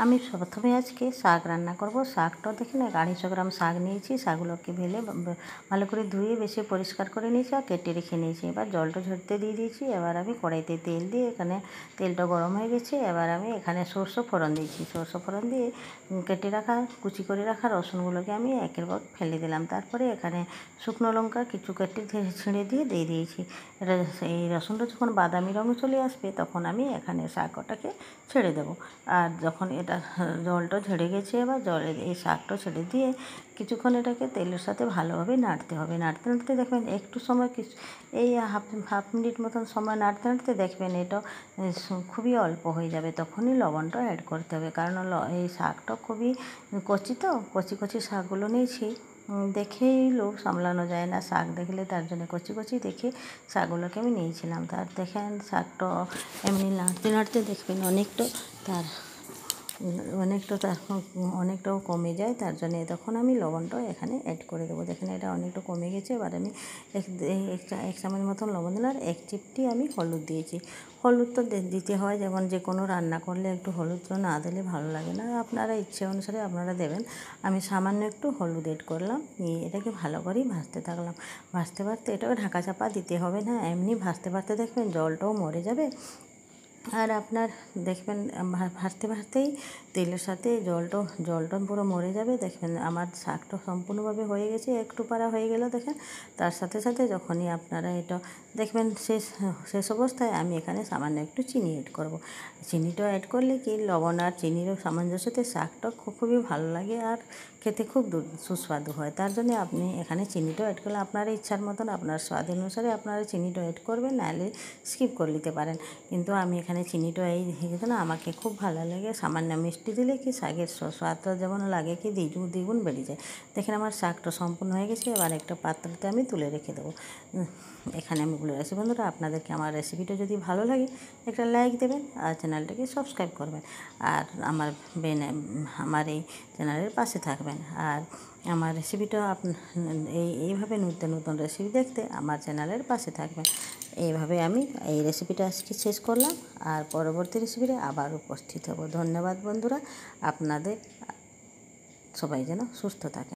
আমি প্রথমে আজকে শাক রান্না করব। শাকটা দেখে না 250 গ্রাম শাক নিয়েছি। শাকগুলোকে ভেলে ভালো করে ধুয়ে বেশি পরিষ্কার করে নিয়েছি আর কেটে রেখে নিয়েছি। এবার জলটা ঝরতে দিয়ে দিয়েছি। এবার আমি কড়াইতে তেল দিয়ে এখানে তেলটা গরম হয়ে গেছে। এবার আমি এখানে সরষে ফোড়ন দিয়েছি। সরষে ফোড়ন দিয়ে কেটে রাখা কুচি করে রাখা রসুনগুলোকে আমি একের পর ফেলে দিলাম। তারপরে এখানে শুকনো লঙ্কা কিছু কেটে ছিঁড়ে দিয়ে দিয়েছি। এটা এই রসুনটা যখন বাদামি রঙে চলে আসবে তখন আমি এখানে শাকটাকে ছেড়ে দেবো। আর যখন এটা জলটা ঝরে গেছে এবার জলের এই শাকটা ছেড়ে দিয়ে কিছুক্ষণ এটাকে তেলের সাথে ভালোভাবে নাড়তে হবে। নাড়তে নাড়তে দেখবেন একটু সময় এই হাফ মিনিট মতন সময় নাড়তে নাড়তে দেখবেন এটা খুবই অল্প হয়ে যাবে। তখনই লবণটা অ্যাড করতে হবে, কারণ এই শাকটা খুবই কচি তো কচি কচি শাকগুলো নিয়েছি। দেখেই লোভ সামলানো যায় না, শাক দেখলে তার জন্য কচি কচি দেখে শাকগুলোকে আমি নিয়েছিলাম। তার দেখেন শাকটা এমনি নাড়তে নাড়তে দেখবেন অনেকটাও কমে যায়। তার জন্য তখন আমি লবণটাও এখানে অ্যাড করে দেবো। দেখেন এটা অনেকটা কমে গেছে। এবার আমি এক চামচ মতন লবণ দিলাম আর এক চিমটি আমি হলুদ দিয়েছি। হলুদ তো দিতে হয়, যেমন যে কোনো রান্না করলে একটু হলুদ তো না দিলে ভালো লাগে না। আপনারা ইচ্ছে অনুসারে আপনারা দেবেন। আমি সামান্য একটু হলুদ অ্যাড করলাম, নিয়ে এটাকে ভালো করেই ভাজতে থাকলাম। ভাজতে ভাজতে এটাকে ঢাকা চাপা দিতে হবে না, এমনি ভাজতে ভাজতে দেখবেন জলটাও মরে যাবে। আর আপনার দেখবেন ভাজতে ভাজতেই তেলের সাথে জলটা পুরো মরে যাবে। দেখবেন আমার শাকটা সম্পূর্ণভাবে হয়ে গেছে। একটু পাড়া হয়ে গেল দেখেন। তার সাথে সাথে যখনই আপনারা এটা দেখবেন শেষ অবস্থায় আমি এখানে সামান্য একটু চিনি অ্যাড করব। চিনিটা অ্যাড করলে কি লবণ আর চিনিরও সামঞ্জস্যতে শাকটা খুবই ভালো লাগে আর খেতে খুব সুস্বাদু হয়। তার জন্য আপনি এখানে চিনিটাও অ্যাড করলে আপনার ইচ্ছার মতন আপনার স্বাদ অনুসারে আপনারা চিনিটা অ্যাড করবেন, নাহলে স্কিপ করে নিতে পারেন। কিন্তু আমি এখানে চিনিটা এই দিয়েছি না, আমাকে খুব ভালো লাগে। সামান্য মিষ্টি দিলে কি শাকের স্বাদটা যেমন লাগে কি দ্বিগুণ বেড়ে যায়। দেখেন আমার শাকটা সম্পূর্ণ হয়ে গেছে। এবার একটা পাত্রতে আমি তুলে রেখে দেবো। এখানে আমি বলে রাখছি বন্ধুরা, আপনাদেরকে আমার রেসিপিটা যদি ভালো লাগে একটা লাইক দেবেন আর চ্যানেলটাকে সাবস্ক্রাইব করবেন। আর আমার এই চ্যানেলের পাশে থাকবেন। আর আমার রেসিপিটা এইভাবে নতুন নতুন রেসিপি দেখতে আমার চ্যানেলের পাশে থাকবেন। এইভাবে আমি এই রেসিপিটা আজকে শেষ করলাম, আর পরবর্তী রেসিপিতে আবার উপস্থিত হব। ধন্যবাদ বন্ধুরা, আপনাদের সবাই যেন সুস্থ থাকে।